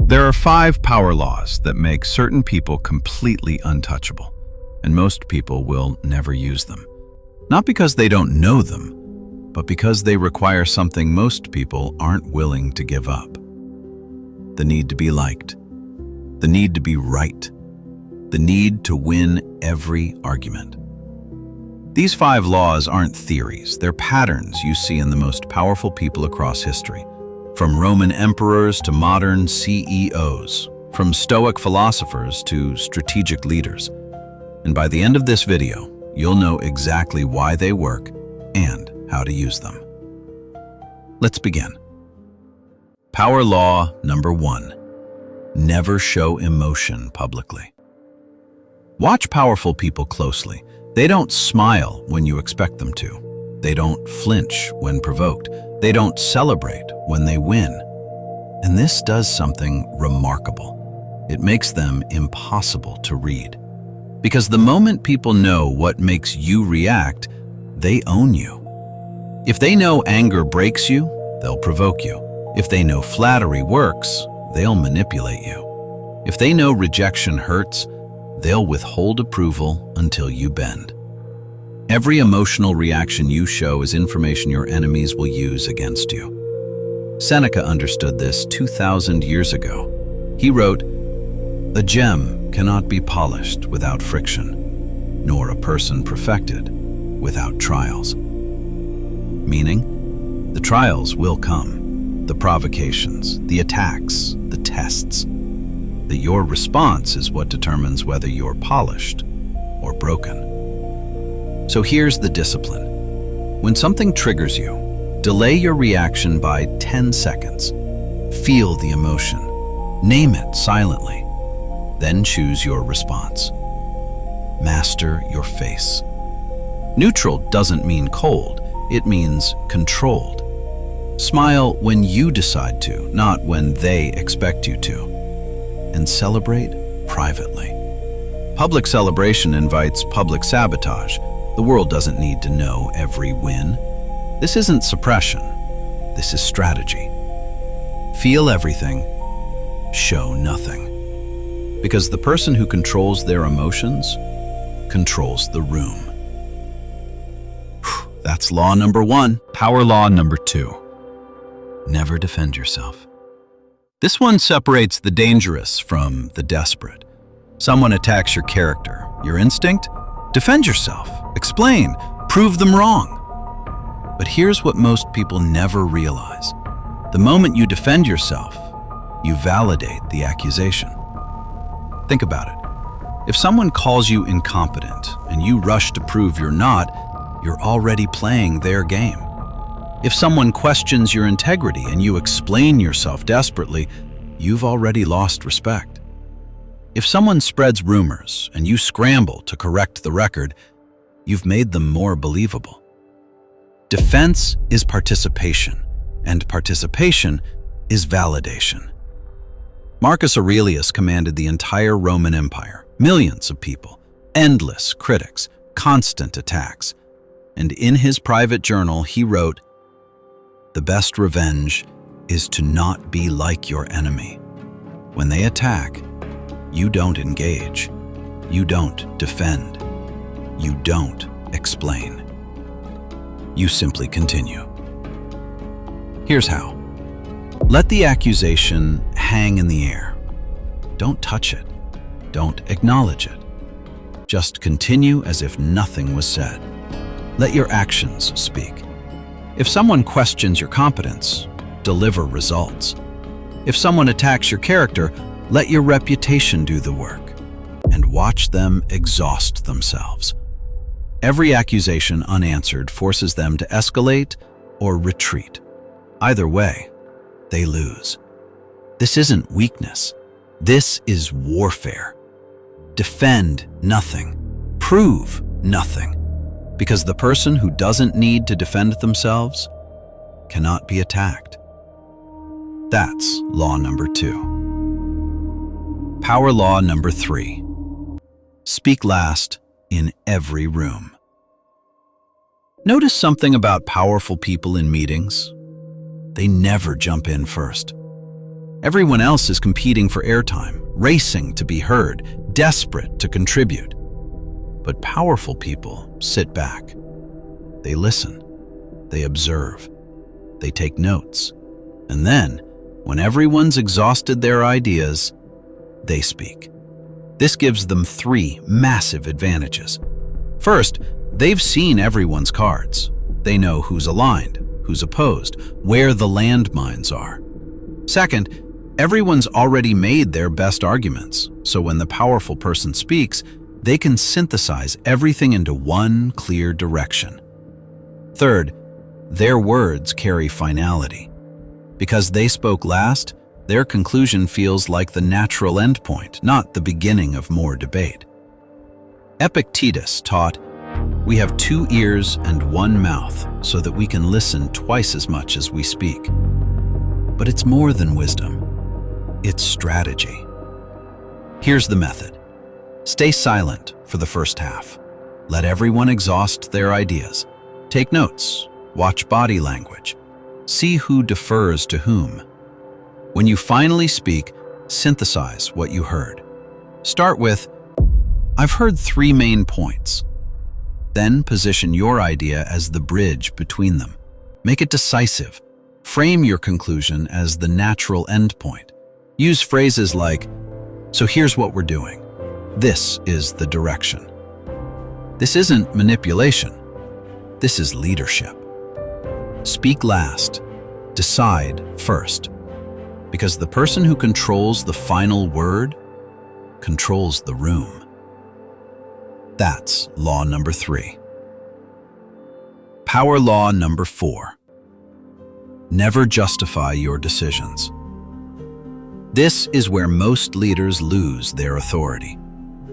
There are 5 power laws that make certain people completely untouchable, and most people will never use them. Not because they don't know them, but because they require something most people aren't willing to give up. The need to be liked, the need to be right, the need to win every argument. These 5 laws aren't theories, they're patterns you see in the most powerful people across history. From Roman emperors to modern CEOs, from Stoic philosophers to strategic leaders. And by the end of this video, you'll know exactly why they work and how to use them. Let's begin. Power law number 1. Never show emotion publicly. Watch powerful people closely. They don't smile when you expect them to. They don't flinch when provoked. They don't celebrate when they win. And this does something remarkable. It makes them impossible to read. Because the moment people know what makes you react, they own you. If they know anger breaks you, they'll provoke you. If they know flattery works, they'll manipulate you. If they know rejection hurts, they'll withhold approval until you bend. Every emotional reaction you show is information your enemies will use against you. Seneca understood this 2,000 years ago. He wrote, "A gem cannot be polished without friction, nor a person perfected without trials." Meaning, the trials will come, the provocations, the attacks, the tests. That your response is what determines whether you're polished or broken. So here's the discipline. When something triggers you, delay your reaction by 10 seconds. Feel the emotion. Name it silently. Then choose your response. Master your face. Neutral doesn't mean cold, it means controlled. Smile when you decide to, not when they expect you to. And celebrate privately. Public celebration invites public sabotage. The world doesn't need to know every win. This isn't suppression. This is strategy. Feel everything, show nothing. Because the person who controls their emotions controls the room. That's law number 1. Power law number 2. Never defend yourself. This one separates the dangerous from the desperate. Someone attacks your character, your instinct. Defend yourself, explain, prove them wrong. But here's what most people never realize. The moment you defend yourself, you validate the accusation. Think about it. If someone calls you incompetent and you rush to prove you're not, you're already playing their game. If someone questions your integrity and you explain yourself desperately, you've already lost respect. If someone spreads rumors and you scramble to correct the record, you've made them more believable. Defense is participation, and participation is validation. Marcus Aurelius commanded the entire Roman Empire, millions of people, endless critics, constant attacks. And in his private journal, he wrote, "The best revenge is to not be like your enemy. When they attack, you don't engage, you don't defend, you don't explain. You simply continue." Here's how. Let the accusation hang in the air. Don't touch it. Don't acknowledge it. Just continue as if nothing was said. Let your actions speak. If someone questions your competence, deliver results. If someone attacks your character, let your reputation do the work, and watch them exhaust themselves. Every accusation unanswered forces them to escalate or retreat. Either way, they lose. This isn't weakness. This is warfare. Defend nothing. Prove nothing. Because the person who doesn't need to defend themselves cannot be attacked. That's law number 2. Power law number 3. Speak last in every room. Notice something about powerful people in meetings? They never jump in first. Everyone else is competing for airtime, racing to be heard, desperate to contribute. But powerful people sit back. They listen. They observe. They take notes. And then, when everyone's exhausted their ideas, they speak. This gives them three massive advantages. First, they've seen everyone's cards. They know who's aligned, who's opposed, where the landmines are. Second, everyone's already made their best arguments, so when the powerful person speaks, they can synthesize everything into one clear direction. Third, their words carry finality. Because they spoke last, their conclusion feels like the natural endpoint, not the beginning of more debate. Epictetus taught, "We have 2 ears and 1 mouth, so that we can listen twice as much as we speak." But it's more than wisdom. It's strategy. Here's the method. Stay silent for the first half. Let everyone exhaust their ideas. Take notes. Watch body language. See who defers to whom. When you finally speak, synthesize what you heard. Start with, "I've heard 3 main points." Then position your idea as the bridge between them. Make it decisive. Frame your conclusion as the natural endpoint. Use phrases like, "So here's what we're doing. This is the direction." This isn't manipulation. This is leadership. Speak last. Decide first. Because the person who controls the final word controls the room. That's law number 3. Power law number 4. Never justify your decisions. This is where most leaders lose their authority.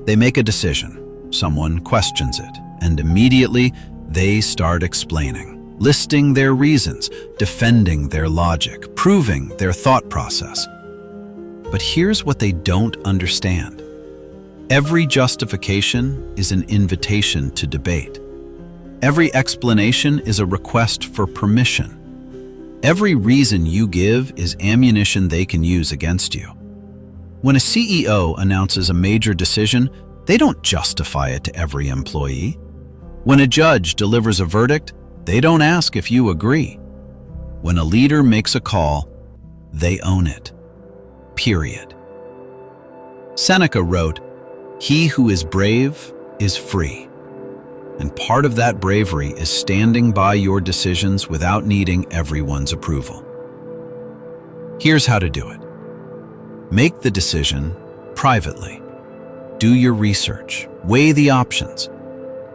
They make a decision, someone questions it, and immediately they start explaining, listing their reasons, defending their logic, proving their thought process. But here's what they don't understand. Every justification is an invitation to debate. Every explanation is a request for permission. Every reason you give is ammunition they can use against you. When a CEO announces a major decision, they don't justify it to every employee. When a judge delivers a verdict, they don't ask if you agree. When a leader makes a call, they own it. Period. Seneca wrote, "He who is brave is free." And part of that bravery is standing by your decisions without needing everyone's approval. Here's how to do it. Make the decision privately. Do your research, weigh the options.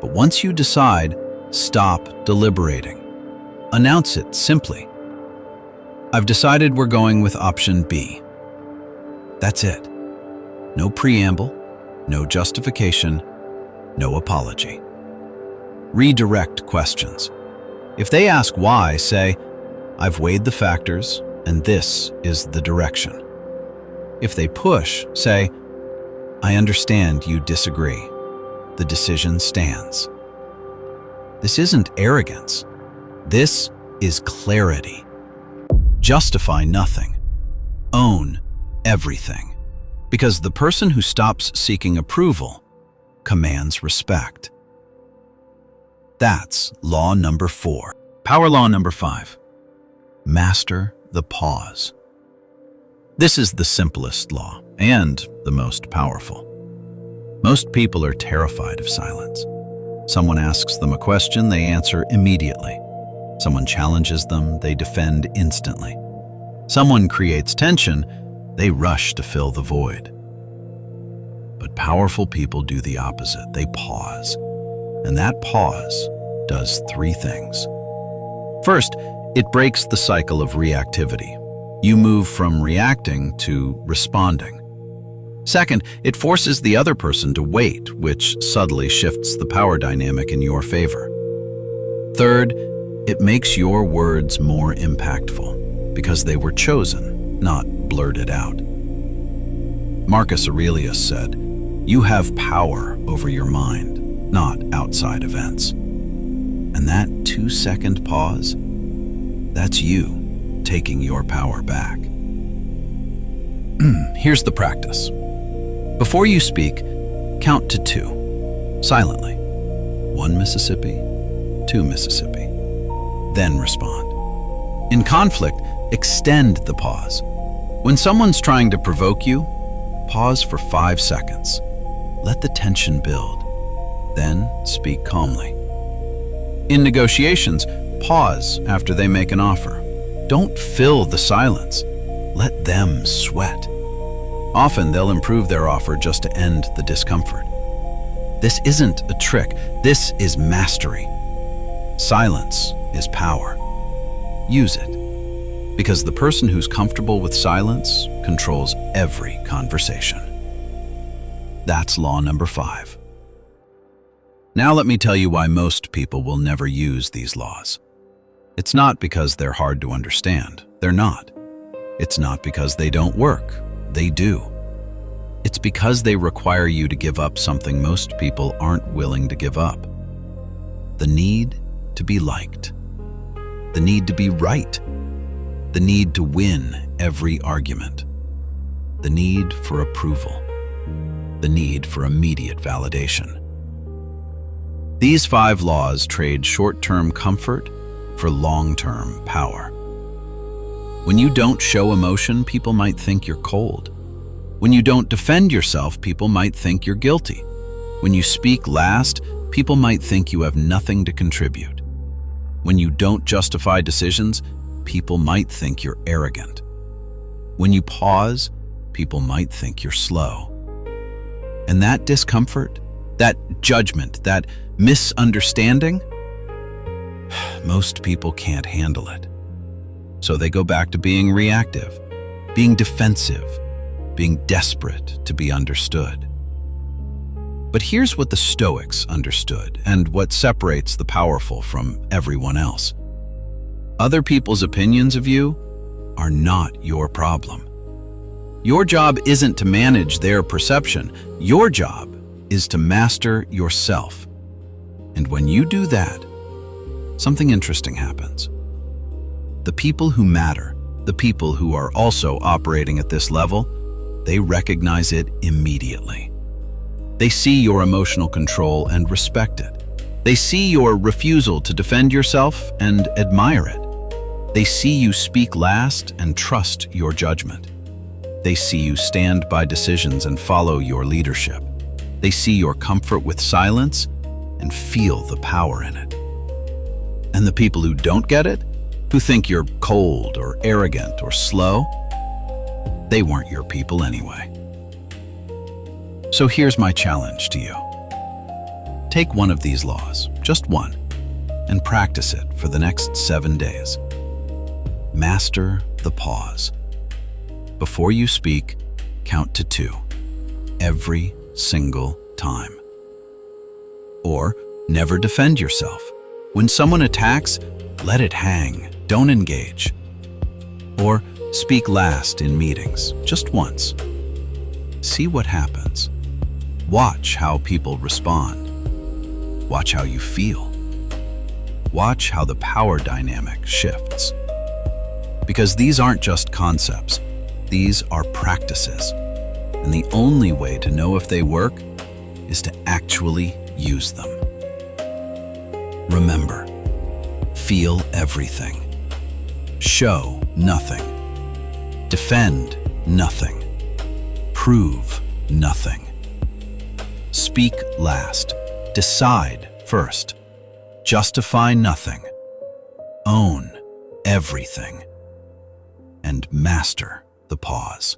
But once you decide, stop deliberating. Announce it simply. "I've decided we're going with option B." That's it. No preamble, no justification, no apology. Redirect questions. If they ask why, say, "I've weighed the factors, and this is the direction." If they push, say, "I understand you disagree. The decision stands." This isn't arrogance. This is clarity. Justify nothing. Own everything. Because the person who stops seeking approval commands respect. That's law number 4. Power law number 5. Master the pause. This is the simplest law and the most powerful. Most people are terrified of silence. Someone asks them a question, they answer immediately. Someone challenges them, they defend instantly. Someone creates tension, they rush to fill the void. But powerful people do the opposite. They pause. And that pause does 3 things. First, it breaks the cycle of reactivity. You move from reacting to responding. Second, it forces the other person to wait, which subtly shifts the power dynamic in your favor. Third, it makes your words more impactful because they were chosen, not blurted out. Marcus Aurelius said, "You have power over your mind, not outside events." And that 2-second pause, that's you taking your power back. Here's the practice. Before you speak, count to 2, silently. 1 Mississippi, 2 Mississippi. Then respond. In conflict, extend the pause. When someone's trying to provoke you, pause for 5 seconds. Let the tension build. Then speak calmly. In negotiations, pause after they make an offer. Don't fill the silence. Let them sweat. Often they'll improve their offer just to end the discomfort. This isn't a trick. This is mastery. Silence is power. Use it, because the person who's comfortable with silence controls every conversation. That's law number 5. Now let me tell you why most people will never use these laws. It's not because they're hard to understand. They're not. It's not because they don't work. They do. It's because they require you to give up something most people aren't willing to give up. The need to be liked. The need to be right. The need to win every argument. The need for approval. The need for immediate validation. These 5 laws trade short-term comfort for long-term power. When you don't show emotion, people might think you're cold. When you don't defend yourself, people might think you're guilty. When you speak last, people might think you have nothing to contribute. When you don't justify decisions, people might think you're arrogant. When you pause, people might think you're slow. And that discomfort, that judgment, that misunderstanding, most people can't handle it. So they go back to being reactive, being defensive, being desperate to be understood. But here's what the Stoics understood and what separates the powerful from everyone else. Other people's opinions of you are not your problem. Your job isn't to manage their perception. Your job is to master yourself. And when you do that, something interesting happens. The people who matter, the people who are also operating at this level, they recognize it immediately. They see your emotional control and respect it. They see your refusal to defend yourself and admire it. They see you speak last and trust your judgment. They see you stand by decisions and follow your leadership. They see your comfort with silence and feel the power in it. And the people who don't get it, who think you're cold or arrogant or slow, they weren't your people anyway. So here's my challenge to you. Take one of these laws, just one, and practice it for the next 7 days. Master the pause. Before you speak, count to 2, every single time. Or never defend yourself. When someone attacks, let it hang, don't engage. Or speak last in meetings, just once. See what happens. Watch how people respond. Watch how you feel. Watch how the power dynamic shifts. Because these aren't just concepts, these are practices. And the only way to know if they work is to actually use them. Remember, feel everything. Show nothing. Defend nothing. Prove nothing. Speak last. Decide first. Justify nothing. Own everything. And master the pause.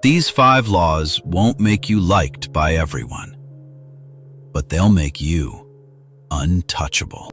These 5 laws won't make you liked by everyone, but they'll make you untouchable.